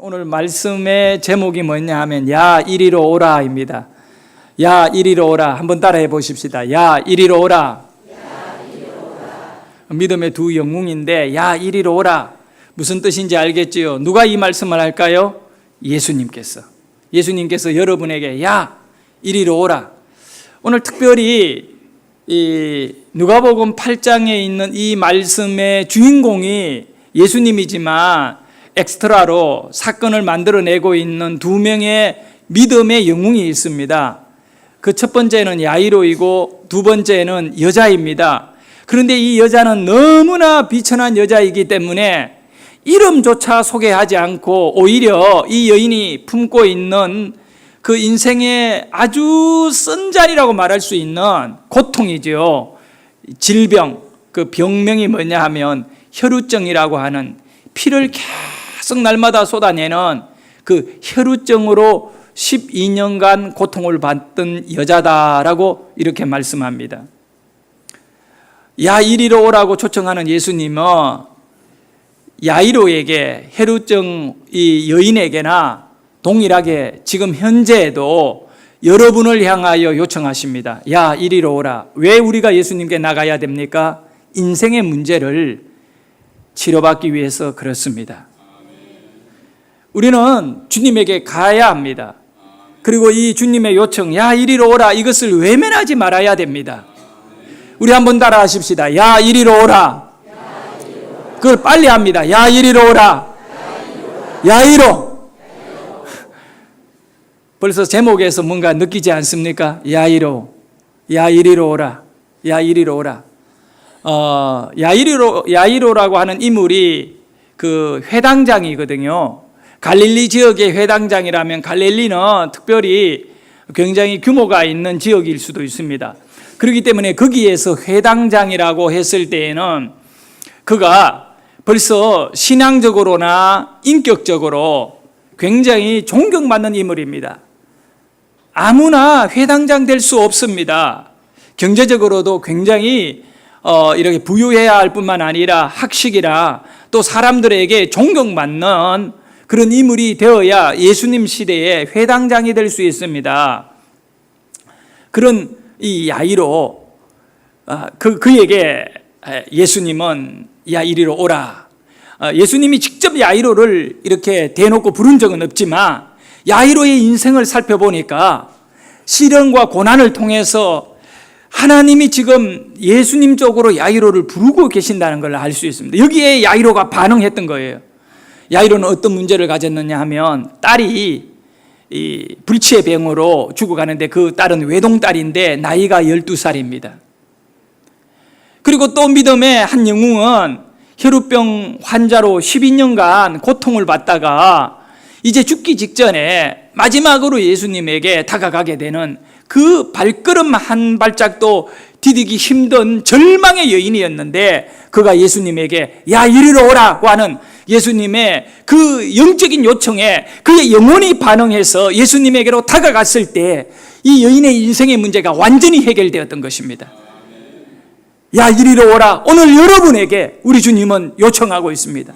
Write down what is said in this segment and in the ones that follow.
오늘 말씀의 제목이 뭐냐 하면 야 이리로 오라입니다. 야 이리로 오라. 한번 따라해 보십시다. 야 이리로 오라. 믿음의 두 영웅인데 야 이리로 오라. 무슨 뜻인지 알겠지요? 누가 이 말씀을 할까요? 예수님께서 여러분에게 야 이리로 오라. 오늘 특별히 이 누가복음 8장에 있는 이 말씀의 주인공이 예수님이지만 엑스트라로 사건을 만들어내고 있는 두 명의 믿음의 영웅이 있습니다. 그 첫 번째는 야이로이고 두 번째는 여자입니다. 그런데 이 여자는 너무나 비천한 여자이기 때문에 이름조차 소개하지 않고 오히려 이 여인이 품고 있는 그 인생의 아주 쓴 자리라고 말할 수 있는 고통이죠. 질병, 그 병명이 뭐냐 하면 혈우증이라고 하는 피를 계속 날마다 쏟아내는 그 혈우증으로 12년간 고통을 받던 여자다라고 이렇게 말씀합니다. 야 이리로 오라고 초청하는 예수님은 야이로에게 혈우증 이 여인에게나 동일하게 지금 현재에도 여러분을 향하여 요청하십니다. 야 이리로 오라. 왜 우리가 예수님께 나가야 됩니까? 인생의 문제를 치료받기 위해서 그렇습니다. 우리는 주님에게 가야 합니다. 그리고 이 주님의 요청 야 이리로 오라 이것을 외면하지 말아야 됩니다. 우리 한번 따라 하십시다. 야 이리로 오라. 그걸 빨리 합니다. 야 이리로 오라. 야이로. 벌써 제목에서 뭔가 느끼지 않습니까? 야이로. 야 이리로 오라. 야 이리로 오라. 야이로라고 하는 인물이 그 회당장이거든요. 갈릴리 지역의 회당장이라면 갈릴리는 특별히 굉장히 규모가 있는 지역일 수도 있습니다. 그렇기 때문에 거기에서 회당장이라고 했을 때에는 그가 벌써 신앙적으로나 인격적으로 굉장히 존경받는 인물입니다. 아무나 회당장 될 수 없습니다. 경제적으로도 굉장히 이렇게 부유해야 할 뿐만 아니라 학식이라 또 사람들에게 존경받는 그런 인물이 되어야 예수님 시대에 회당장이 될 수 있습니다. 그런 이 야이로 그에게 예수님은 야 이리로 오라. 예수님이 직접 야이로를 이렇게 대놓고 부른 적은 없지만 야이로의 인생을 살펴보니까 시련과 고난을 통해서 하나님이 지금 예수님 쪽으로 야이로를 부르고 계신다는 걸 알 수 있습니다. 여기에 야이로가 반응했던 거예요. 야이로는 어떤 문제를 가졌느냐 하면 딸이 이 불치의 병으로 죽어가는데 그 딸은 외동딸인데 나이가 12살입니다. 그리고 또 믿음의 한 영웅은 혈우병 환자로 12년간 고통을 받다가 이제 죽기 직전에 마지막으로 예수님에게 다가가게 되는 그 발걸음 한 발짝도 디디기 힘든 절망의 여인이었는데 그가 예수님에게 야 이리로 오라고 하는 예수님의 그 영적인 요청에 그의 영혼이 반응해서 예수님에게로 다가갔을 때 이 여인의 인생의 문제가 완전히 해결되었던 것입니다. 야 이리로 오라. 오늘 여러분에게 우리 주님은 요청하고 있습니다.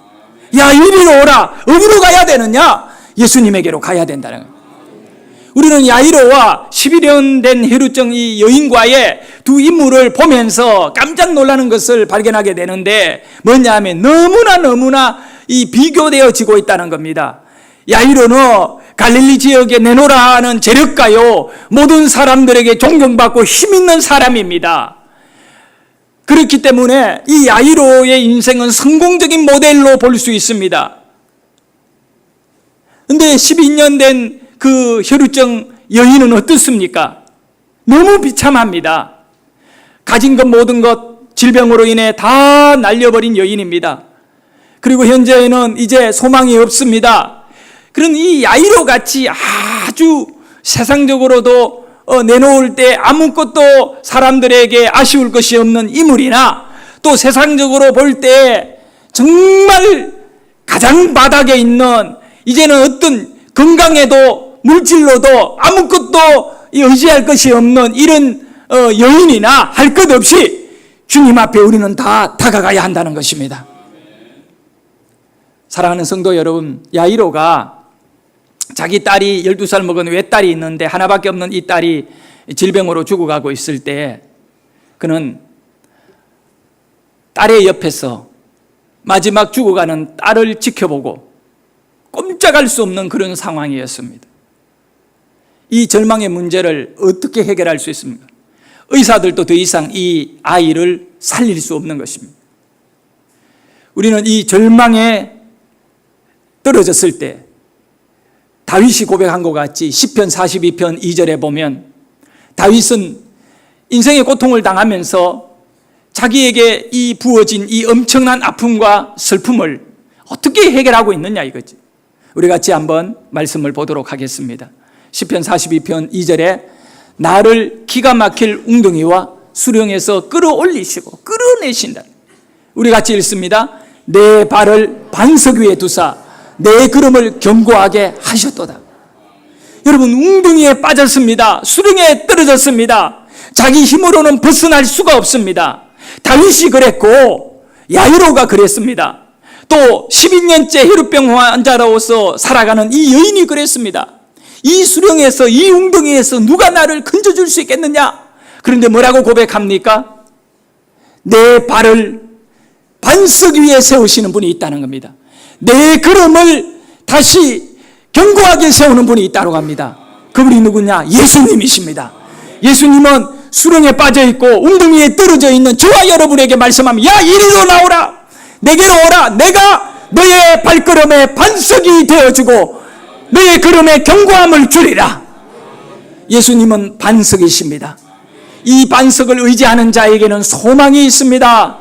야 이리로 오라. 어디로 가야 되느냐? 예수님에게로 가야 된다는 거예요. 우리는 야이로와 11년 된 혈우증 이 여인과의 두 인물을 보면서 깜짝 놀라는 것을 발견하게 되는데 뭐냐 하면 너무나 이 비교되어지고 있다는 겁니다. 야이로는 갈릴리 지역에 내노라 하는 재력가요 모든 사람들에게 존경받고 힘있는 사람입니다. 그렇기 때문에 이 야이로의 인생은 성공적인 모델로 볼 수 있습니다. 그런데 12년 된 그 혈우증 여인은 어떻습니까? 너무 비참합니다. 가진 것 모든 것 질병으로 인해 다 날려버린 여인입니다. 그리고 현재는 이제 소망이 없습니다. 그런 이 야이로 같이 아주 세상적으로도 내놓을 때 아무것도 사람들에게 아쉬울 것이 없는 인물이나 또 세상적으로 볼 때 정말 가장 바닥에 있는 이제는 어떤 건강에도 물질로도 아무것도 의지할 것이 없는 이런 여인이나 할 것 없이 주님 앞에 우리는 다 다가가야 한다는 것입니다. 사랑하는 성도 여러분, 야이로가 자기 딸이 12살 먹은 외딸이 있는데 하나밖에 없는 이 딸이 질병으로 죽어가고 있을 때 그는 딸의 옆에서 마지막 죽어가는 딸을 지켜보고 꼼짝할 수 없는 그런 상황이었습니다. 이 절망의 문제를 어떻게 해결할 수 있습니까? 의사들도 더 이상 이 아이를 살릴 수 없는 것입니다. 우리는 이 절망에 떨어졌을 때 다윗이 고백한 것 같이 시편 42편 2절에 보면 다윗은 인생의 고통을 당하면서 자기에게 이 부어진 이 엄청난 아픔과 슬픔을 어떻게 해결하고 있느냐 이거지. 우리 같이 한번 말씀을 보도록 하겠습니다. 시편 42편 2절에 나를 기가 막힐 웅덩이와 수렁에서 끌어올리시고 끌어내신다. 우리 같이 읽습니다. 내 발을 반석 위에 두사 내 걸음을 견고하게 하셨도다. 여러분, 웅덩이에 빠졌습니다. 수렁에 떨어졌습니다. 자기 힘으로는 벗어날 수가 없습니다. 다윗이 그랬고 야이로가 그랬습니다. 또 12년째 혈우병 환자로서 살아가는 이 여인이 그랬습니다. 이 수렁에서, 이 웅덩이에서 누가 나를 건져줄 수 있겠느냐? 그런데 뭐라고 고백합니까? 내 발을 반석 위에 세우시는 분이 있다는 겁니다. 내 걸음을 다시 견고하게 세우는 분이 있다고 합니다. 그분이 누구냐? 예수님이십니다. 예수님은 수렁에 빠져있고 웅덩이에 떨어져 있는 저와 여러분에게 말씀합니다. 야, 이리로 나오라! 내게로 오라! 내가 너의 발걸음에 반석이 되어주고 너의 걸음에 견고함을 주리라. 예수님은 반석이십니다. 이 반석을 의지하는 자에게는 소망이 있습니다.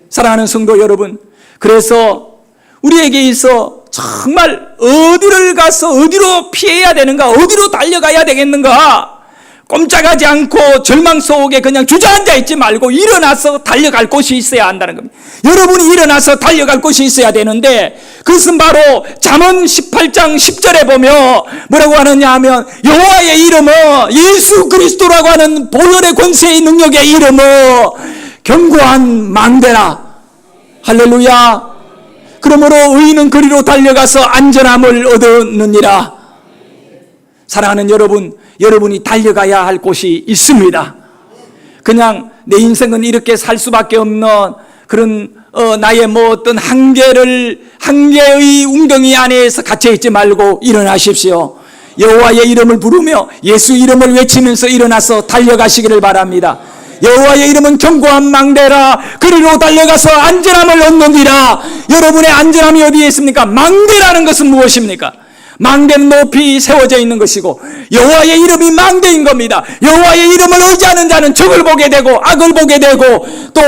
사랑하는 성도 여러분, 그래서 우리에게 있어 정말 어디를 가서 어디로 피해야 되는가, 어디로 달려가야 되겠는가, 꼼짝하지 않고 절망 속에 그냥 주저앉아 있지 말고 일어나서 달려갈 곳이 있어야 한다는 겁니다. 여러분이 일어나서 달려갈 곳이 있어야 되는데 그것은 바로 잠언 18장 10절에 보면 뭐라고 하느냐 하면 여호와의 이름은 예수 그리스도라고 하는 보혈의 권세의 능력의 이름은 견고한 망대라. 할렐루야. 그러므로 의인은 그리로 달려가서 안전함을 얻느니라. 사랑하는 여러분, 여러분이 달려가야 할 곳이 있습니다. 그냥 내 인생은 이렇게 살 수밖에 없는 그런 나의 어떤 한계의 웅덩이 안에서 갇혀 있지 말고 일어나십시오. 여호와의 이름을 부르며 예수 이름을 외치면서 일어나서 달려가시기를 바랍니다. 여호와의 이름은 견고한 망대라. 그리로 달려가서 안전함을 얻느니라. 여러분의 안전함이 어디에 있습니까? 망대라는 것은 무엇입니까? 망대는 높이 세워져 있는 것이고 여호와의 이름이 망대인 겁니다. 여호와의 이름을 의지하는 자는 적을 보게 되고 악을 보게 되고 또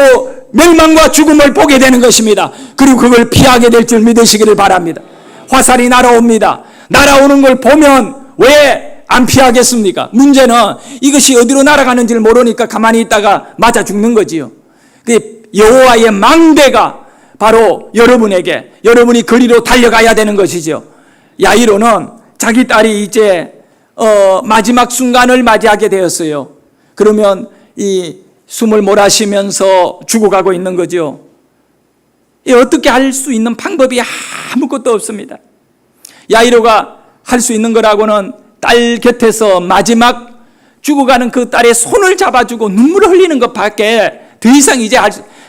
멸망과 죽음을 보게 되는 것입니다. 그리고 그걸 피하게 될 줄 믿으시기를 바랍니다. 화살이 날아옵니다. 날아오는 걸 보면 왜 안 피하겠습니까? 문제는 이것이 어디로 날아가는지를 모르니까 가만히 있다가 맞아 죽는 거지요. 여호와의 망대가 바로 여러분에게, 여러분이 거리로 달려가야 되는 것이죠. 야이로는 자기 딸이 이제 마지막 순간을 맞이하게 되었어요. 그러면 이 숨을 몰아쉬면서 죽어가고 있는 거죠. 어떻게 할 수 있는 방법이 아무것도 없습니다. 야이로가 할 수 있는 거라고는 딸 곁에서 마지막 죽어가는 그 딸의 손을 잡아주고 눈물을 흘리는 것밖에 더 이상 이제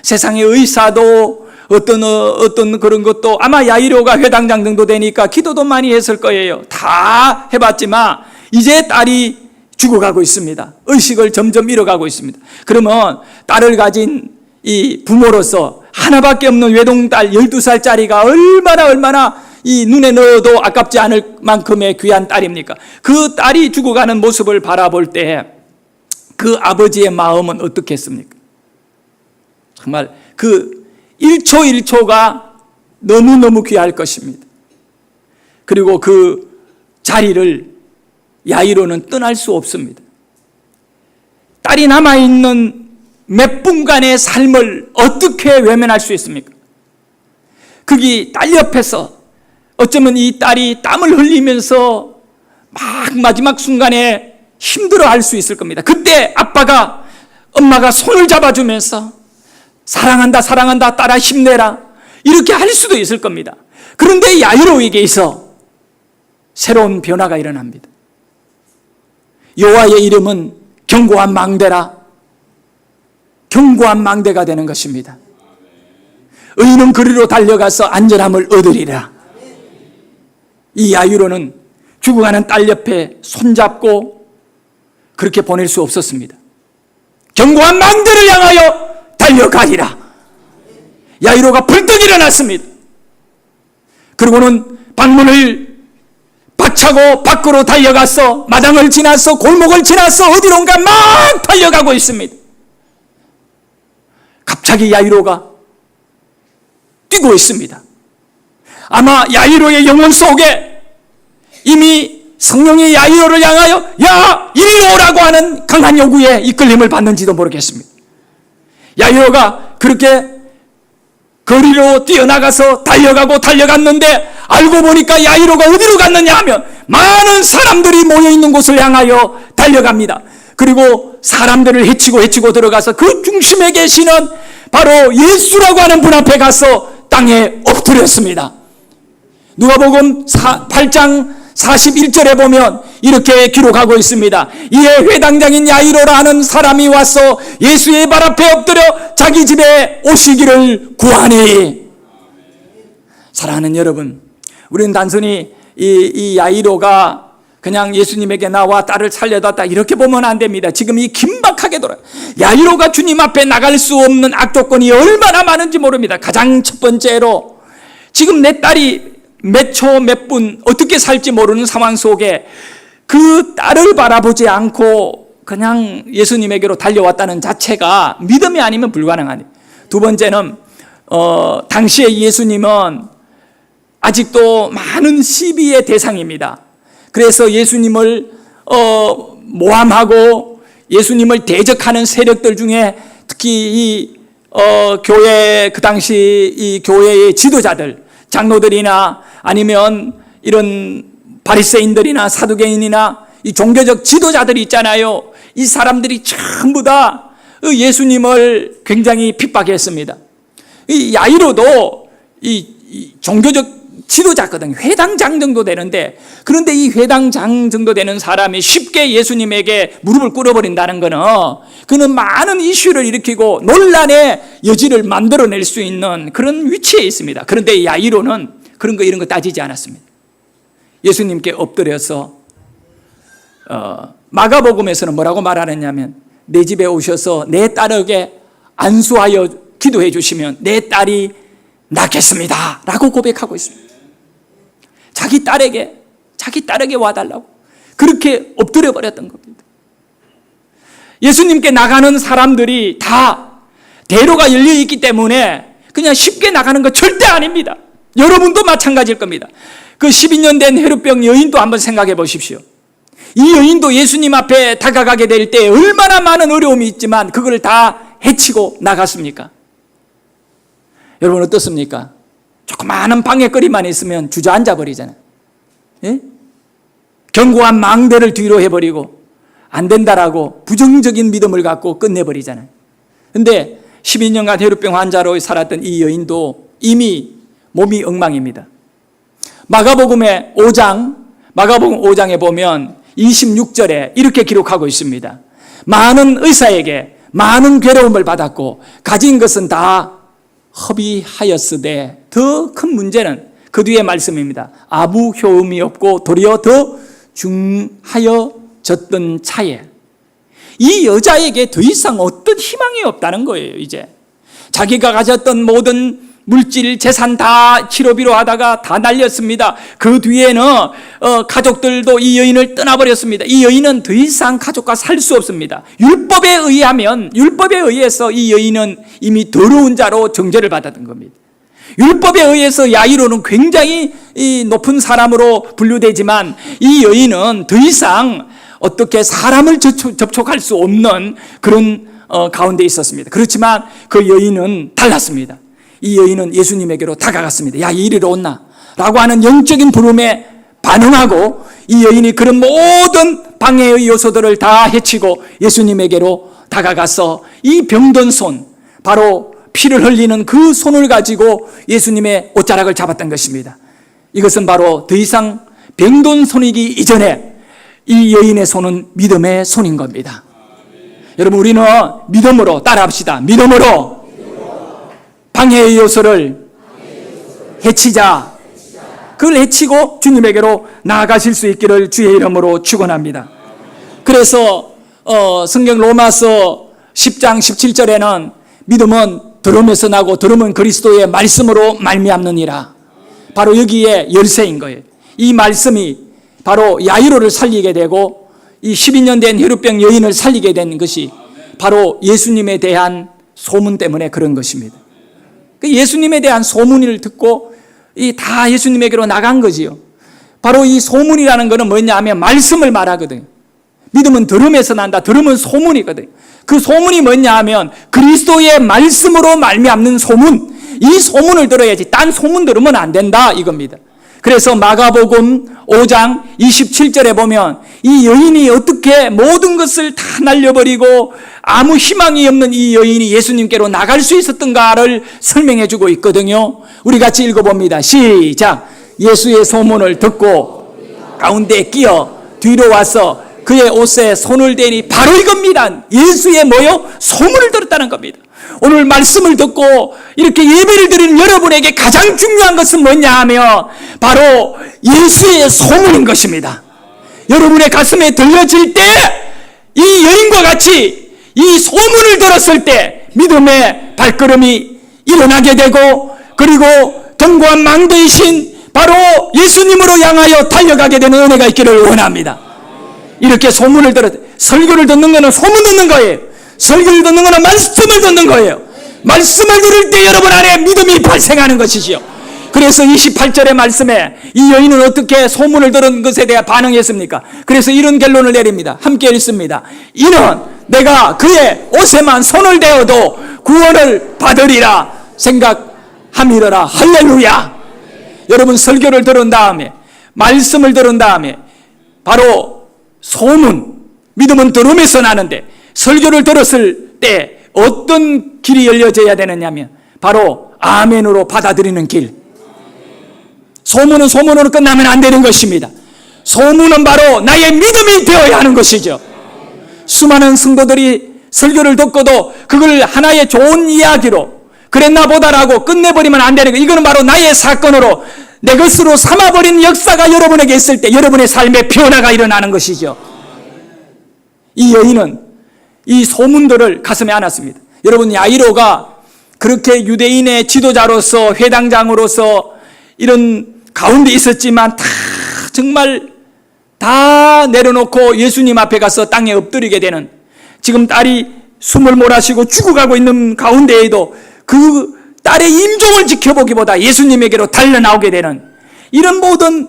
세상의 의사도 어떤 그런 것도 아마 야이로가 회당장 정도 되니까 기도도 많이 했을 거예요. 다 해봤지만 이제 딸이 죽어가고 있습니다. 의식을 점점 잃어가고 있습니다. 그러면 딸을 가진 이 부모로서 하나밖에 없는 외동딸 12살짜리가 얼마나 이 눈에 넣어도 아깝지 않을 만큼의 귀한 딸입니까? 그 딸이 죽어가는 모습을 바라볼 때 그 아버지의 마음은 어떻겠습니까? 정말 그 1초 1초가 너무너무 귀할 것입니다. 그리고 그 자리를 야이로는 떠날 수 없습니다. 딸이 남아있는 몇 분간의 삶을 어떻게 외면할 수 있습니까? 거기 딸 옆에서 어쩌면 이 딸이 땀을 흘리면서 막 마지막 순간에 힘들어할 수 있을 겁니다. 그때 엄마가 손을 잡아주면서 사랑한다 딸아 힘내라 이렇게 할 수도 있을 겁니다. 그런데 야이로에게 있어 새로운 변화가 일어납니다. 여호와의 이름은 견고한 망대라. 견고한 망대가 되는 것입니다. 의인은 그리로 달려가서 안전함을 얻으리라. 이 야이로는 죽어가는 딸 옆에 손잡고 그렇게 보낼 수 없었습니다. 견고한 망대를 향하여 달려가리라. 야이로가 벌떡 일어났습니다. 그리고는 방문을 박차고 밖으로 달려가서 마당을 지나서 골목을 지나서 어디론가 막 달려가고 있습니다. 갑자기 야이로가 뛰고 있습니다. 아마 야이로의 영혼 속에 이미 성령의 야이로를 향하여 야 이리로 오라고 하는 강한 요구에 이끌림을 받는지도 모르겠습니다. 야이로가 그렇게 거리로 뛰어나가서 달려갔는데 알고 보니까 야이로가 어디로 갔느냐 하면 많은 사람들이 모여있는 곳을 향하여 달려갑니다. 그리고 사람들을 헤치고 들어가서 그 중심에 계시는 바로 예수라고 하는 분 앞에 가서 땅에 엎드렸습니다. 누가복음 8장 41절에 보면 이렇게 기록하고 있습니다. 이에 회당장인 야이로라 하는 사람이 와서 예수의 발 앞에 엎드려 자기 집에 오시기를 구하니. 사랑하는 여러분, 우리는 단순히 이 야이로가 그냥 예수님에게 나와 딸을 살려달다 이렇게 보면 안 됩니다. 지금 이 긴박하게 돌아요. 야이로가 주님 앞에 나갈 수 없는 악조건이 얼마나 많은지 모릅니다. 가장 첫 번째로 지금 내 딸이 몇 초 몇 분 어떻게 살지 모르는 상황 속에 그 딸을 바라보지 않고 그냥 예수님에게로 달려왔다는 자체가 믿음이 아니면 불가능하니. 두 번째는 당시에 예수님은 아직도 많은 시비의 대상입니다. 그래서 예수님을 모함하고 예수님을 대적하는 세력들 중에 특히 이 교회 그 당시 이 교회의 지도자들, 장로들이나 아니면 이런 바리새인들이나 사두개인이나 이 종교적 지도자들이 있잖아요. 이 사람들이 전부 다 예수님을 굉장히 핍박했습니다. 이 야이로도 이 종교적 지도자거든요. 회당장 정도 되는데, 그런데 이 회당장 정도 되는 사람이 쉽게 예수님에게 무릎을 꿇어버린다는 것은 그는 많은 이슈를 일으키고 논란의 여지를 만들어낼 수 있는 그런 위치에 있습니다. 그런데 야이로는 그런 거 이런 거 따지지 않았습니다. 예수님께 엎드려서 마가복음에서는 뭐라고 말하느냐면 내 집에 오셔서 내 딸에게 안수하여 기도해 주시면 내 딸이 낫겠습니다 라고 고백하고 있습니다. 자기 딸에게 와달라고 그렇게 엎드려 버렸던 겁니다. 예수님께 나가는 사람들이 다 대로가 열려 있기 때문에 그냥 쉽게 나가는 거 절대 아닙니다. 여러분도 마찬가지일 겁니다. 그 12년 된 혈루병 여인도 한번 생각해 보십시오. 이 여인도 예수님 앞에 다가가게 될 때 얼마나 많은 어려움이 있지만 그걸 다 헤치고 나갔습니까? 여러분 어떻습니까? 조그마한 방해거리만 있으면 주저앉아 버리잖아요. 예? 견고한 망대를 뒤로 해버리고 안 된다라고 부정적인 믿음을 갖고 끝내버리잖아요. 그런데 12년간 혈루병 환자로 살았던 이 여인도 이미 몸이 엉망입니다. 마가복음 5장에 보면 26절에 이렇게 기록하고 있습니다. 많은 의사에게 많은 괴로움을 받았고 가진 것은 다 허비하였으되 더 큰 문제는 그 뒤에 말씀입니다. 아무 효험이 없고 도리어 더 중하여졌던 차에 이 여자에게 더 이상 어떤 희망이 없다는 거예요. 이제 자기가 가졌던 모든 물질, 재산 다 치료비로 하다가 다 날렸습니다. 그 뒤에는 가족들도 이 여인을 떠나버렸습니다. 이 여인은 더 이상 가족과 살 수 없습니다. 율법에 의해서 이 여인은 이미 더러운 자로 정죄를 받았던 겁니다. 율법에 의해서 야이로는 굉장히 높은 사람으로 분류되지만 이 여인은 더 이상 어떻게 사람을 접촉할 수 없는 그런 가운데 있었습니다. 그렇지만 그 여인은 달랐습니다. 이 여인은 예수님에게로 다가갔습니다. 야, 이리로 온나? 라고 하는 영적인 부름에 반응하고 이 여인이 그런 모든 방해의 요소들을 다 해치고 예수님에게로 다가가서 이 병든 손, 바로 피를 흘리는 그 손을 가지고 예수님의 옷자락을 잡았던 것입니다. 이것은 바로 더 이상 병든 손이기 이전에 이 여인의 손은 믿음의 손인 겁니다. 여러분, 우리는 믿음으로 따라합시다. 믿음으로 방해의 요소를 해치자. 그걸 해치고 주님에게로 나아가실 수 있기를 주의 이름으로 축원합니다. 그래서 성경 로마서 10장 17절에는 믿음은 들음에서 나고 들음은 그리스도의 말씀으로 말미암느니라. 바로 여기에 열쇠인 거예요. 이 말씀이 바로 야이로를 살리게 되고 이 12년 된 혈루병 여인을 살리게 된 것이 바로 예수님에 대한 소문 때문에 그런 것입니다. 예수님에 대한 소문을 듣고 다 예수님에게로 나간 거지요. 바로 이 소문이라는 것은 뭐냐 하면 말씀을 말하거든요. 믿음은 들음에서 난다. 들음은 소문이거든요. 그 소문이 뭐냐 하면 그리스도의 말씀으로 말미암는 소문. 이 소문을 들어야지 딴 소문 들으면 안 된다 이겁니다. 그래서 마가복음 5장 27절에 보면 이 여인이 어떻게 모든 것을 다 날려버리고 아무 희망이 없는 이 여인이 예수님께로 나갈 수 있었던가를 설명해 주고 있거든요. 우리 같이 읽어봅니다. 시작. 예수의 소문을 듣고 가운데 끼어 뒤로 와서 그의 옷에 손을 대니 바로 이겁니다. 예수의 뭐요? 소문을 들었다는 겁니다. 오늘 말씀을 듣고 이렇게 예배를 드리는 여러분에게 가장 중요한 것은 뭐냐 하면 바로 예수의 소문인 것입니다. 여러분의 가슴에 들려질 때 이 여인과 같이 이 소문을 들었을 때 믿음의 발걸음이 일어나게 되고 그리고 견고한 망 대신 바로 예수님으로 향하여 달려가게 되는 은혜가 있기를 원합니다. 이렇게 소문을 설교를 듣는 것은 소문 듣는 거예요. 설교를 듣는 것은 말씀을 듣는 거예요. 말씀을 들을 때 여러분 안에 믿음이 발생하는 것이지요. 그래서 28절의 말씀에 이 여인은 어떻게 소문을 들은 것에 대해 반응했습니까? 그래서 이런 결론을 내립니다. 함께 읽습니다. 이는 내가 그의 옷에만 손을 대어도 구원을 받으리라 생각함이러라. 할렐루야. 여러분, 설교를 들은 다음에 말씀을 들은 다음에 바로 소문, 믿음은 들음에서 나는데 설교를 들었을 때 어떤 길이 열려져야 되느냐면 바로 아멘으로 받아들이는 길. 소문은 소문으로 끝나면 안 되는 것입니다. 소문은 바로 나의 믿음이 되어야 하는 것이죠. 수많은 성도들이 설교를 듣고도 그걸 하나의 좋은 이야기로 그랬나 보다라고 끝내버리면 안 되는 거. 이거는 바로 나의 사건으로 내 것으로 삼아버린 역사가 여러분에게 있을 때 여러분의 삶에 변화가 일어나는 것이죠. 이 여인은 이 소문들을 가슴에 안았습니다. 여러분, 야이로가 그렇게 유대인의 지도자로서 회당장으로서 이런 가운데 있었지만 정말 다 내려놓고 예수님 앞에 가서 땅에 엎드리게 되는, 지금 딸이 숨을 몰아쉬고 죽어가고 있는 가운데에도 그 딸의 임종을 지켜보기보다 예수님에게로 달려나오게 되는 이런 모든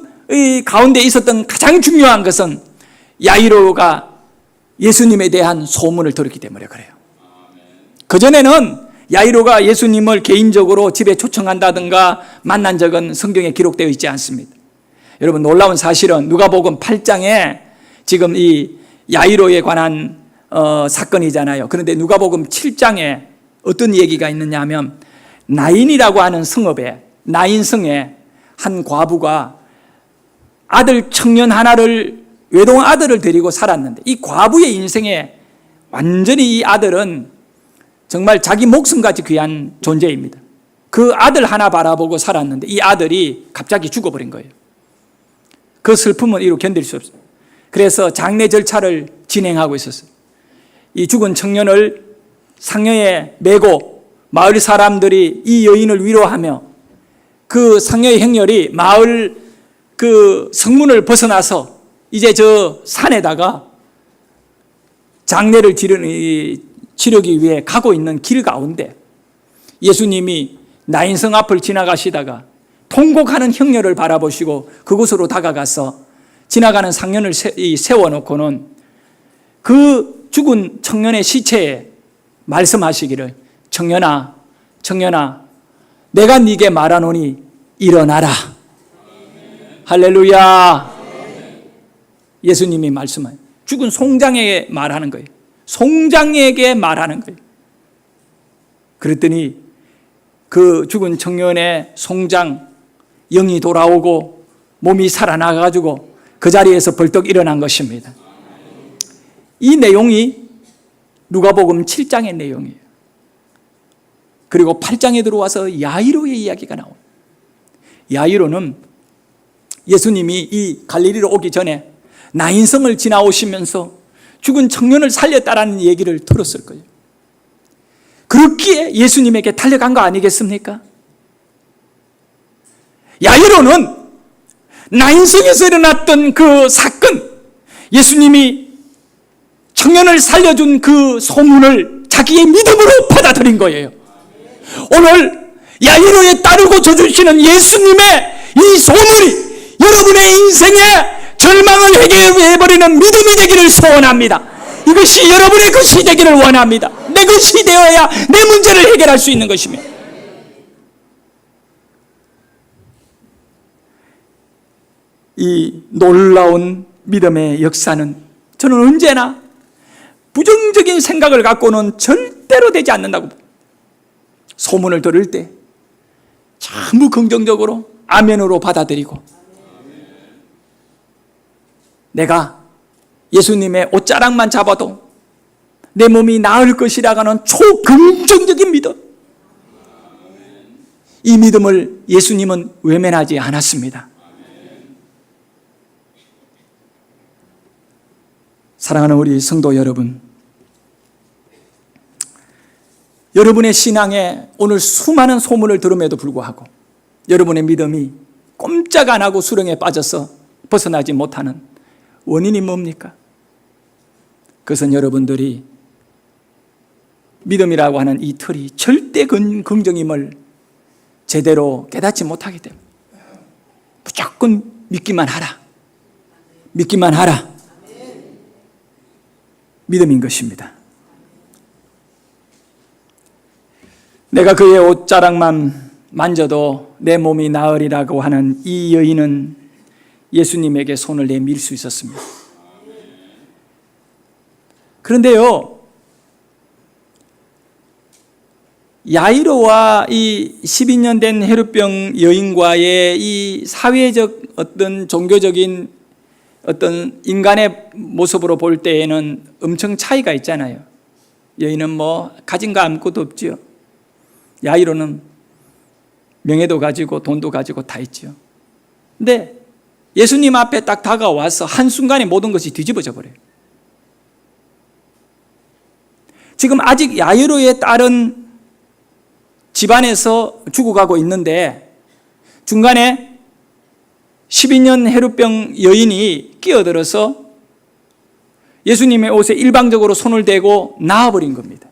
가운데 있었던 가장 중요한 것은 야이로가 예수님에 대한 소문을 들었기 때문에 그래요. 그전에는 야이로가 예수님을 개인적으로 집에 초청한다든가 만난 적은 성경에 기록되어 있지 않습니다. 여러분, 놀라운 사실은 누가복음 8장에 지금 이 야이로에 관한 사건이잖아요. 그런데 누가복음 7장에 어떤 얘기가 있느냐 하면 나인이라고 하는 성읍에, 나인성에 한 과부가 아들 청년 하나를, 외동 아들을 데리고 살았는데 이 과부의 인생에 완전히 이 아들은 정말 자기 목숨같이 귀한 존재입니다. 그 아들 하나 바라보고 살았는데 이 아들이 갑자기 죽어버린 거예요. 그 슬픔은 이루 견딜 수 없어요. 그래서 장례 절차를 진행하고 있었어요. 이 죽은 청년을 상여에 메고 마을 사람들이 이 여인을 위로하며 그 상여의 행렬이 마을 그 성문을 벗어나서 이제 저 산에다가 장례를 치르기 위해 가고 있는 길 가운데 예수님이 나인성 앞을 지나가시다가 통곡하는 형녀를 바라보시고 그곳으로 다가가서 지나가는 상년을 세워놓고는 그 죽은 청년의 시체에 말씀하시기를 청년아, 청년아, 내가 네게 말하노니 일어나라. 할렐루야. 예수님이 말씀하요. 죽은 송장에게 말하는 거예요. 송장에게 말하는 거예요. 그랬더니 그 죽은 청년의 송장, 영이 돌아오고 몸이 살아나가지고 그 자리에서 벌떡 일어난 것입니다. 이 내용이 누가복음 7장의 내용이에요. 그리고 8장에 들어와서 야이로의 이야기가 나옵니다. 야이로는 예수님이 이 갈릴리로 오기 전에 나인성을 지나오시면서 죽은 청년을 살렸다라는 얘기를 들었을 거예요. 그렇기에 예수님에게 달려간 거 아니겠습니까? 야이로는 나인성에서 일어났던 그 사건, 예수님이 청년을 살려준 그 소문을 자기의 믿음으로 받아들인 거예요. 오늘 야이로에 따르고 져주시는 예수님의 이 소문이 여러분의 인생에 절망을 해결해버리는 믿음이 되기를 소원합니다. 이것이 여러분의 것이 되기를 원합니다. 내 것이 되어야 내 문제를 해결할 수 있는 것입니다. 이 놀라운 믿음의 역사는 저는 언제나 부정적인 생각을 갖고는 절대로 되지 않는다고 봅니다. 소문을 들을 때 전부 긍정적으로 아멘으로 받아들이고, 내가 예수님의 옷자락만 잡아도 내 몸이 나을 것이라고 하는 초긍정적인 믿음, 이 믿음을 예수님은 외면하지 않았습니다. 사랑하는 우리 성도 여러분, 여러분의 신앙에 오늘 수많은 소문을 들음에도 불구하고 여러분의 믿음이 꼼짝 안 하고 수렁에 빠져서 벗어나지 못하는 원인이 뭡니까? 그것은 여러분들이 믿음이라고 하는 이 틀이 절대 긍정임을 제대로 깨닫지 못하기 때문에 무조건 믿기만 하라, 믿기만 하라, 믿음인 것입니다. 내가 그의 옷자락만 만져도 내 몸이 나으리라고 하는 이 여인은 예수님에게 손을 내밀 수 있었습니다. 그런데요, 야이로와 이 12년 된 혈루병 여인과의 이 사회적 어떤 종교적인 어떤 인간의 모습으로 볼 때에는 엄청 차이가 있잖아요. 여인은 뭐 가진 거 아무것도 없지요. 야이로는 명예도 가지고 돈도 가지고 다 있지요. 근데 예수님 앞에 딱 다가와서 한순간에 모든 것이 뒤집어져 버려요. 지금 아직 야이로의 딸은 집안에서 죽어가고 있는데 중간에 12년 혈루병 여인이 끼어들어서 예수님의 옷에 일방적으로 손을 대고 나아버린 겁니다.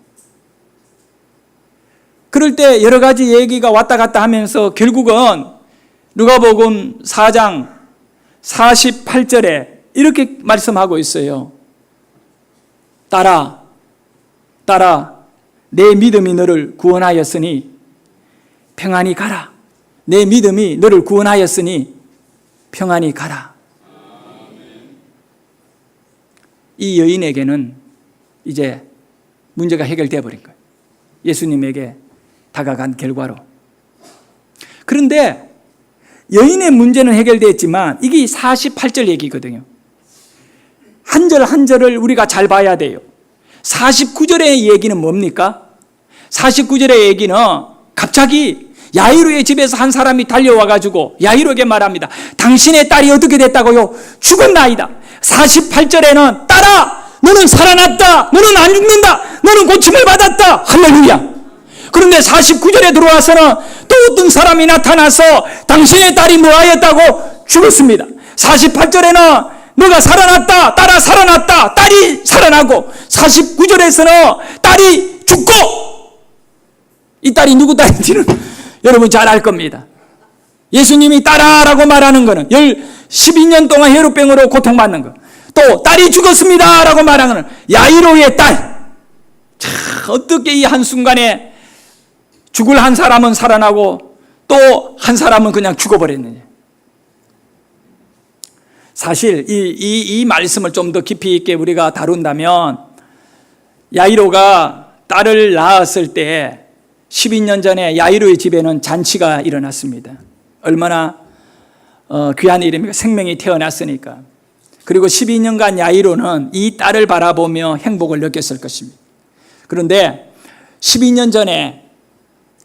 그럴 때 여러 가지 얘기가 왔다 갔다 하면서 결국은 누가복음 4장 48절에 이렇게 말씀하고 있어요. 딸아, 내 믿음이 너를 구원하였으니 평안히 가라. 내 믿음이 너를 구원하였으니 평안히 가라. 이 여인에게는 이제 문제가 해결되어 버린 거예요. 예수님에게 다가간 결과로. 그런데 여인의 문제는 해결됐지만 이게 48절 얘기거든요. 한 절 한 절을 우리가 잘 봐야 돼요. 49절의 얘기는 뭡니까? 49절의 얘기는 갑자기 야이로의 집에서 한 사람이 달려와가지고 야이로에게 말합니다. 당신의 딸이 어떻게 됐다고요? 죽었나이다. 48절에는 딸아, 너는 살아났다. 너는 안 죽는다. 너는 고침을 받았다. 할렐루야. 그런데 49절에 들어와서는 또 어떤 사람이 나타나서 당신의 딸이 뭐하였다고? 죽었습니다. 48절에는 너가 살아났다. 딸아 살아났다. 딸이 살아나고 49절에서는 딸이 죽고, 이 딸이 누구 딸인지는 여러분 잘 알 겁니다. 예수님이 딸아라고 말하는 것은 12년 동안 혈루병으로 고통받는 것, 또 딸이 죽었습니다 라고 말하는 것은 야이로의 딸. 참, 어떻게 이 한순간에 죽을 한 사람은 살아나고 또 한 사람은 그냥 죽어버렸느냐. 사실 이 말씀을 좀 더 깊이 있게 우리가 다룬다면, 야이로가 딸을 낳았을 때 12년 전에 야이로의 집에는 잔치가 일어났습니다. 얼마나 귀한 이름이니까, 생명이 태어났으니까. 그리고 12년간 야이로는 이 딸을 바라보며 행복을 느꼈을 것입니다. 그런데 12년 전에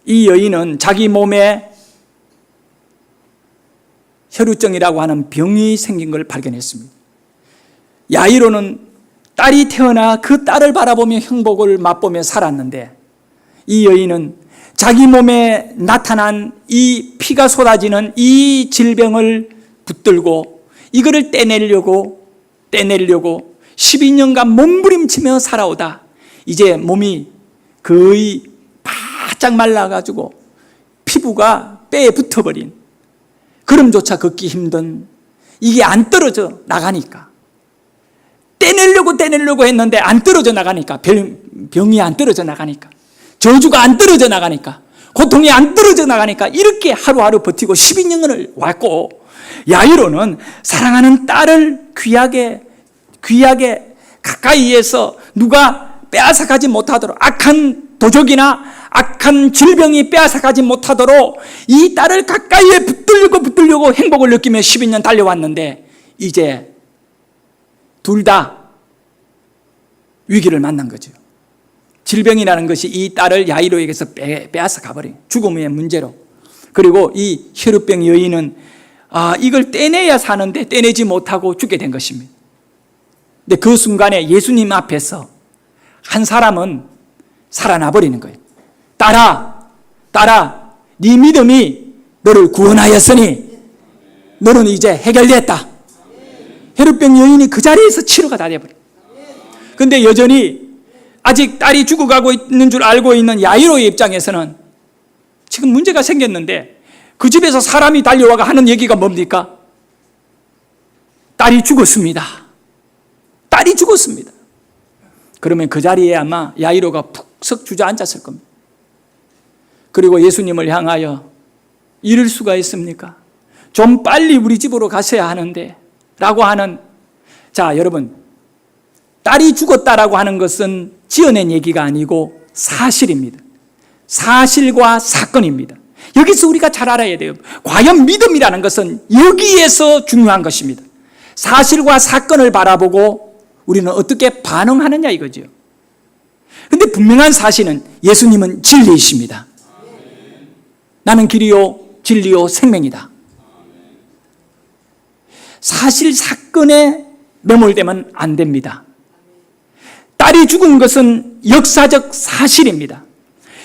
이 여인은 자기 몸에 혈우증이라고 하는 병이 생긴 걸 발견했습니다. 야이로는 딸이 태어나 그 딸을 바라보며 행복을 맛보며 살았는데, 이 여인은 자기 몸에 나타난 이 피가 쏟아지는 이 질병을 붙들고 이거를 떼내려고 12년간 몸부림치며 살아오다 이제 몸이 거의 바짝 말라가지고 피부가 뼈에 붙어버린, 걸음조차 걷기 힘든, 이게 안 떨어져 나가니까, 떼내려고 했는데 안 떨어져 나가니까, 병이 안 떨어져 나가니까, 저주가 안 떨어져 나가니까, 고통이 안 떨어져 나가니까 이렇게 하루하루 버티고 12년을 왔고, 야이로는 사랑하는 딸을 귀하게 가까이에서 누가 빼앗아가지 못하도록, 악한 도적이나 악한 질병이 빼앗아가지 못하도록 이 딸을 가까이에 붙들려고 행복을 느끼며 12년 달려왔는데, 이제 둘 다 위기를 만난 거죠. 질병이라는 것이 이 딸을 야이로에게서 빼앗아 가버린 죽음의 문제로. 그리고 이 혈우병 여인은 이걸 떼내야 사는데 떼내지 못하고 죽게 된 것입니다. 근데 그 순간에 예수님 앞에서 한 사람은 살아나 버리는 거예요. 딸아, 네 믿음이 너를 구원하였으니 너는 이제 해결됐다. 혈우병 여인이 그 자리에서 치료가 다 돼버려요. 근데 여전히 아직 딸이 죽어가고 있는 줄 알고 있는 야이로의 입장에서는 지금 문제가 생겼는데, 그 집에서 사람이 달려와가 하는 얘기가 뭡니까? 딸이 죽었습니다. 그러면 그 자리에 아마 야이로가 푹석 주저앉았을 겁니다. 그리고 예수님을 향하여 이럴 수가 있습니까? 좀 빨리 우리 집으로 가셔야 하는데 라고 하는, 자 여러분, 딸이 죽었다라고 하는 것은 지어낸 얘기가 아니고 사실입니다. 사실과 사건입니다. 여기서 우리가 잘 알아야 돼요. 과연 믿음이라는 것은 여기에서 중요한 것입니다. 사실과 사건을 바라보고 우리는 어떻게 반응하느냐 이거죠. 그런데 분명한 사실은 예수님은 진리이십니다. 나는 길이요 진리요 생명이다. 사실 사건에 매몰되면 안 됩니다. 딸이 죽은 것은 역사적 사실입니다.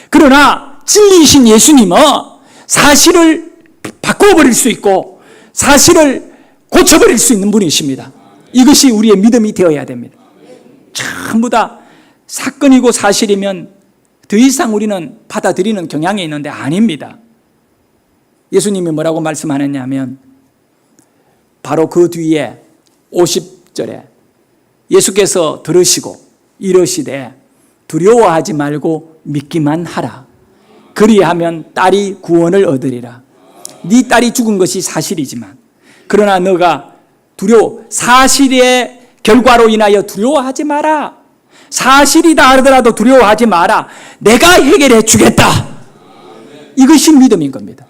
그러나 진리이신 예수님은 사실을 바꿔버릴 수 있고 사실을 고쳐버릴 수 있는 분이십니다. 이것이 우리의 믿음이 되어야 됩니다. 전부 다 사건이고 사실이면 더 이상 우리는 받아들이는 경향이 있는데 아닙니다. 예수님이 뭐라고 말씀하느냐면 바로 그 뒤에 50절에 예수께서 들으시고 이러시되 두려워하지 말고 믿기만 하라. 그리하면 딸이 구원을 얻으리라. 네 딸이 죽은 것이 사실이지만 그러나 너가 사실의 결과로 인하여 두려워하지 마라. 사실이다 하더라도 두려워하지 마라. 내가 해결해 주겠다. 이것이 믿음인 겁니다.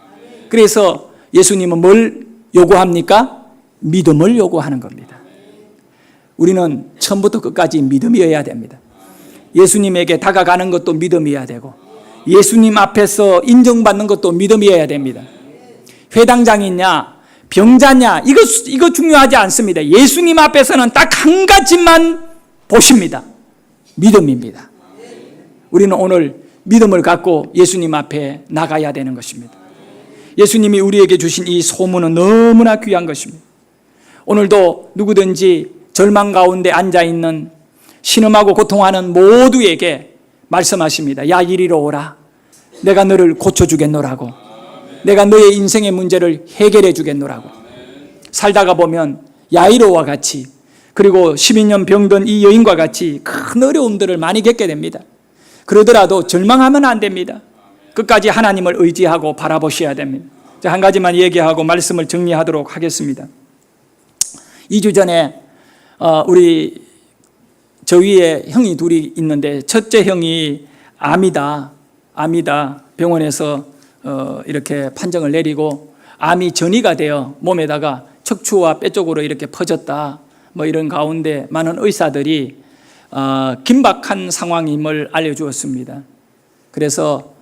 그래서 예수님은 뭘 요구합니까? 믿음을 요구하는 겁니다. 우리는 처음부터 끝까지 믿음이어야 됩니다. 예수님에게 다가가는 것도 믿음이어야 되고 예수님 앞에서 인정받는 것도 믿음이어야 됩니다. 회당장이냐 병자냐 이거 중요하지 않습니다. 예수님 앞에서는 딱 한 가지만 보십니다. 믿음입니다. 우리는 오늘 믿음을 갖고 예수님 앞에 나가야 되는 것입니다. 예수님이 우리에게 주신 이 소문은 너무나 귀한 것입니다. 오늘도 누구든지 절망 가운데 앉아있는 신음하고 고통하는 모두에게 말씀하십니다. 야 이리로 오라. 내가 너를 고쳐주겠노라고. 내가 너의 인생의 문제를 해결해 주겠노라고. 살다가 보면 야이로와 같이 그리고 12년 병든 이 여인과 같이 큰 어려움들을 많이 겪게 됩니다. 그러더라도 절망하면 안 됩니다. 끝까지 하나님을 의지하고 바라보셔야 됩니다. 한 가지만 얘기하고 말씀을 정리하도록 하겠습니다. 2주 전에 우리 저 위에 형이 둘이 있는데 첫째 형이 암이다 병원에서 이렇게 판정을 내리고 암이 전이가 되어 몸에다가 척추와 뼈 쪽으로 이렇게 퍼졌다. 뭐 이런 가운데 많은 의사들이 긴박한 상황임을 알려주었습니다. 그래서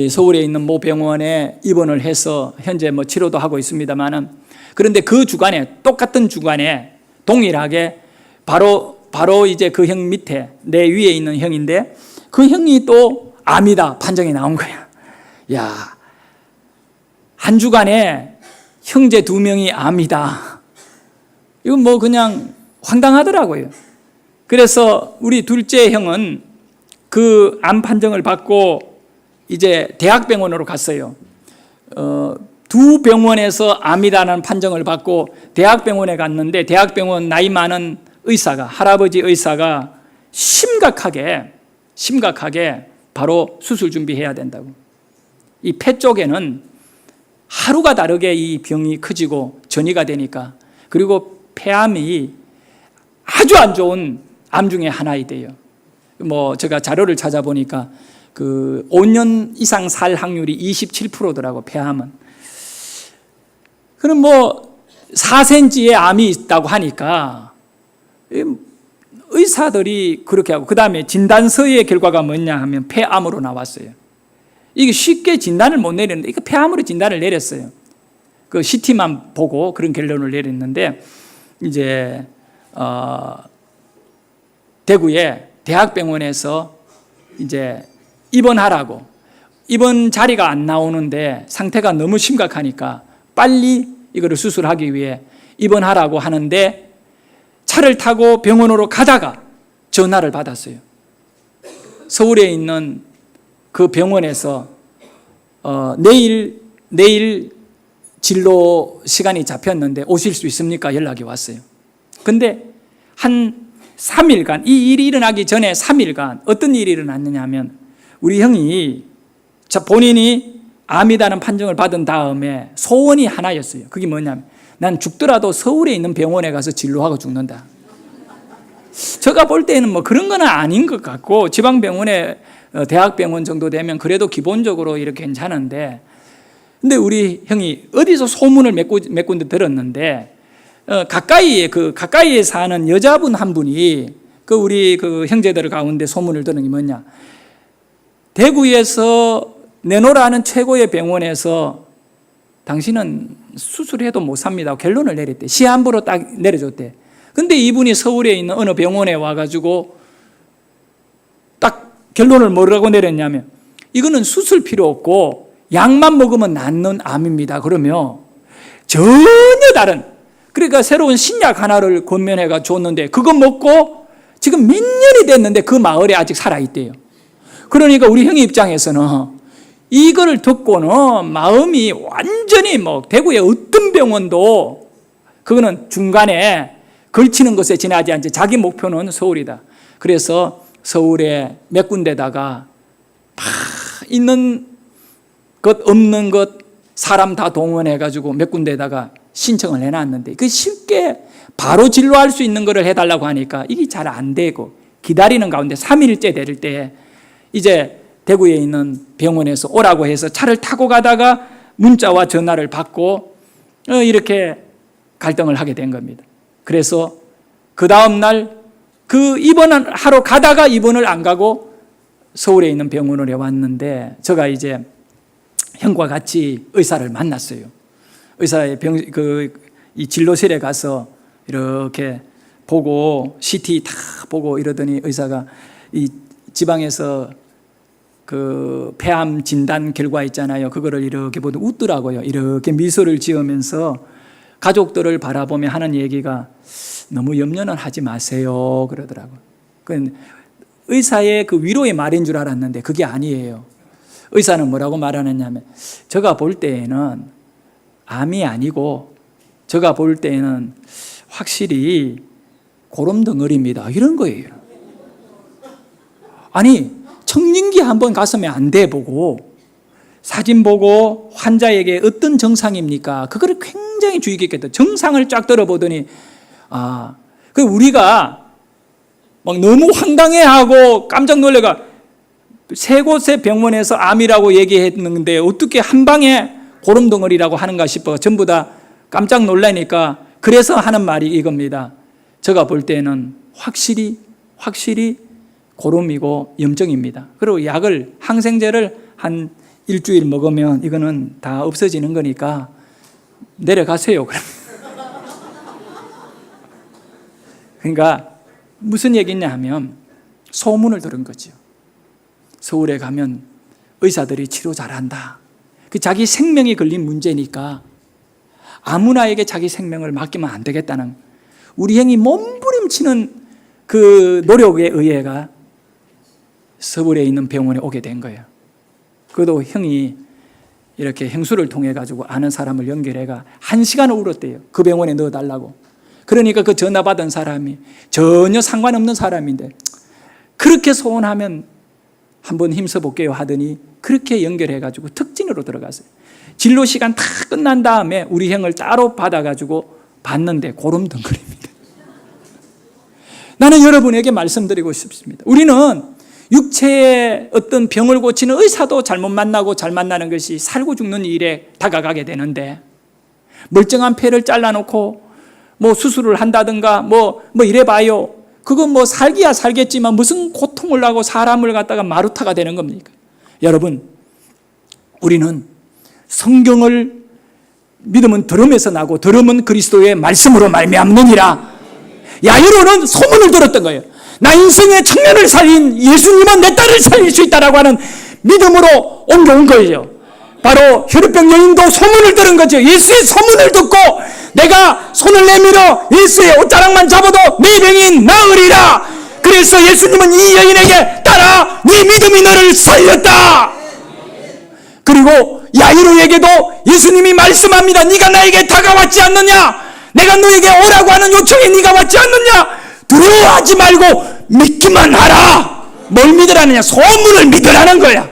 서울에 있는 모 병원에 입원을 해서 현재 뭐 치료도 하고 있습니다만은, 그런데 그 주간에, 똑같은 주간에 동일하게 바로 이제 그 형 밑에 내 위에 있는 형인데 그 형이 또 암이다 판정이 나온 거야. 야, 한 주간에 형제 2명이 암이다. 이건 뭐 그냥 황당하더라고요. 그래서 우리 둘째 형은 그 암 판정을 받고 이제 대학병원으로 갔어요. 두 병원에서 암이라는 판정을 받고 대학병원에 갔는데, 대학병원 나이 많은 의사가, 할아버지 의사가 심각하게 바로 수술 준비해야 된다고. 이 폐 쪽에는 하루가 다르게 이 병이 커지고 전이가 되니까, 그리고 폐암이 아주 안 좋은 암 중에 하나이대요. 뭐 제가 자료를 찾아보니까 그 5년 이상 살 확률이 27%더라고, 폐암은. 그럼 뭐 4cm의 암이 있다고 하니까 의사들이 그렇게 하고, 그 다음에 진단서의 결과가 뭐냐 하면 폐암으로 나왔어요. 이게 쉽게 진단을 못 내렸는데 이거 폐암으로 진단을 내렸어요. 그 CT만 보고 그런 결론을 내렸는데, 이제 대구의 대학병원에서 이제 입원하라고, 입원 자리가 안 나오는데 상태가 너무 심각하니까 빨리 이거를 수술하기 위해 입원하라고 하는데, 차를 타고 병원으로 가다가 전화를 받았어요. 서울에 있는 그 병원에서 내일 진로 시간이 잡혔는데 오실 수 있습니까? 연락이 왔어요. 근데 한 3일간, 이 일이 일어나기 전에 3일간 어떤 일이 일어났느냐 하면, 우리 형이 본인이 암이라는 판정을 받은 다음에 소원이 하나였어요. 그게 뭐냐면, 난 죽더라도 서울에 있는 병원에 가서 진료하고 죽는다. 제가 볼 때는 뭐 그런 건 아닌 것 같고, 지방병원에 대학병원 정도 되면 그래도 기본적으로 이렇게 괜찮은데, 근데 우리 형이 어디서 소문을 몇 군데 들었는데, 가까이에 사는 여자분 한 분이 우리 그 형제들 가운데 소문을 들은 게 뭐냐, 대구에서 내노라는 최고의 병원에서 당신은 수술해도 못 삽니다 결론을 내렸대. 시한부로 딱 내려줬대. 근데 이분이 서울에 있는 어느 병원에 와가지고 딱 결론을 뭐라고 내렸냐면, 이거는 수술 필요 없고 약만 먹으면 낫는 암입니다. 그러면 전혀 다른, 그러니까 새로운 신약 하나를 권면해가 줬는데 그거 먹고 지금 몇 년이 됐는데 그 마을에 아직 살아있대요. 그러니까 우리 형의 입장에서는 이거를 듣고는 마음이 완전히 뭐 대구의 어떤 병원도 그거는 중간에 걸치는 것에 지나지 않지, 자기 목표는 서울이다. 그래서 서울에 몇 군데다가 다 있는 것 없는 것 사람 다 동원해가지고 몇 군데다가 신청을 해놨는데, 그 쉽게 바로 진료할 수 있는 거를 해달라고 하니까 이게 잘 안 되고, 기다리는 가운데 3일째 될 때 이제 대구에 있는 병원에서 오라고 해서 차를 타고 가다가 문자와 전화를 받고 이렇게 갈등을 하게 된 겁니다. 그래서 그 다음날 그 입원을 하러 가다가 입원을 안 가고 서울에 있는 병원으로 왔는데, 제가 이제 형과 같이 의사를 만났어요. 의사의 이 진료실에 가서 이렇게 보고 CT 다 보고 이러더니 의사가 이 지방에서 그 폐암 진단 결과 있잖아요. 그거를 이렇게 보고 웃더라고요. 이렇게 미소를 지으면서 가족들을 바라보며 하는 얘기가, 너무 염려는 하지 마세요 그러더라고요. 의사의 그 위로의 말인 줄 알았는데 그게 아니에요. 의사는 뭐라고 말하느냐면, 제가 볼 때에는 암이 아니고 제가 볼 때에는 확실히 고름덩어리입니다 이런 거예요. 아니, 청진기 한번 가슴에 안 대보고 사진 보고 환자에게 어떤 정상입니까? 그거를 굉장히 주의 깊게 정상을 쫙 들어보더니, 그 우리가 막 너무 황당해하고 깜짝 놀래가 세 곳의 병원에서 암이라고 얘기했는데 어떻게 한 방에 고름덩어리라고 하는가 싶어 전부 다 깜짝 놀라니까 그래서 하는 말이 이겁니다. 제가 볼 때는 확실히 고름이고 염증입니다. 그리고 약을 항생제를 한 일주일 먹으면 이거는 다 없어지는 거니까 내려가세요. 그러니까 무슨 얘기냐 하면 소문을 들은 거죠. 서울에 가면 의사들이 치료 잘한다. 그 자기 생명이 걸린 문제니까 아무나에게 자기 생명을 맡기면 안 되겠다는 우리 형이 몸부림치는 그 노력에 의해가 서울에 있는 병원에 오게 된 거예요. 그래도 형이 이렇게 행수를 통해 가지고 아는 사람을 연결해가 1시간을 울었대요. 그 병원에 넣어달라고. 그러니까 그 전화 받은 사람이 전혀 상관없는 사람인데 그렇게 소원하면 한번 힘써 볼게요 하더니 그렇게 연결해 가지고 특진으로 들어갔어요. 진료 시간 다 끝난 다음에 우리 형을 따로 받아 가지고 봤는데 고름덩어리입니다. 나는 여러분에게 말씀드리고 싶습니다. 우리는 육체의 어떤 병을 고치는 의사도 잘못 만나고 잘 만나는 것이 살고 죽는 일에 다가가게 되는데 멀쩡한 폐를 잘라놓고 뭐 수술을 한다든가 뭐 이래봐요. 그건 뭐 살기야 살겠지만 무슨 고통을 하고 사람을 갖다가 마루타가 되는 겁니까? 여러분, 우리는 성경을 믿음은 들음에서 나고 들음은 그리스도의 말씀으로 말미암느니라. 야이로는 소문을 들었던 거예요. 나 인생의 청년을 살린 예수님은 내 딸을 살릴 수 있다라고 하는 믿음으로 옮겨온 거예요. 바로 혈루병 여인도 소문을 들은 거죠. 예수의 소문을 듣고 내가 손을 내밀어 예수의 옷자락만 잡아도 네 병이 나으리라. 그래서 예수님은 이 여인에게 따라 네 믿음이 너를 살렸다. 그리고 야이로에게도 예수님이 말씀합니다. 네가 나에게 다가왔지 않느냐? 내가 너에게 오라고 하는 요청에 네가 왔지 않느냐? 두려워하지 말고 믿기만 하라. 뭘 믿으라느냐? 소문을 믿으라는 거야.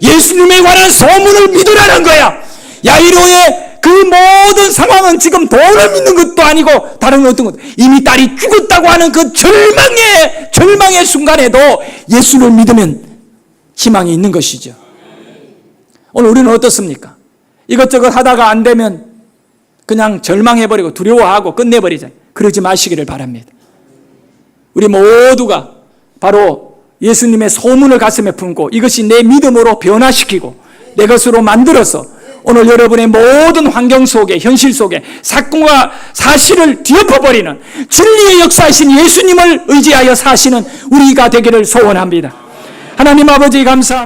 예수님에 관한 소문을 믿으라는 거야. 야이로의 그 모든 상황은 지금 돈을 믿는 것도 아니고 다른 어떤 것도 이미 딸이 죽었다고 하는 그 절망의 순간에도 예수를 믿으면 희망이 있는 것이죠. 오늘 우리는 어떻습니까? 이것저것 하다가 안 되면 그냥 절망해버리고 두려워하고 끝내버리잖아요. 그러지 마시기를 바랍니다. 우리 모두가 바로 예수님의 소문을 가슴에 품고 이것이 내 믿음으로 변화시키고 내 것으로 만들어서 오늘 여러분의 모든 환경 속에 현실 속에 사건과 사실을 뒤엎어버리는 진리의 역사이신 예수님을 의지하여 사시는 우리가 되기를 소원합니다. 하나님 아버지 감사합니다.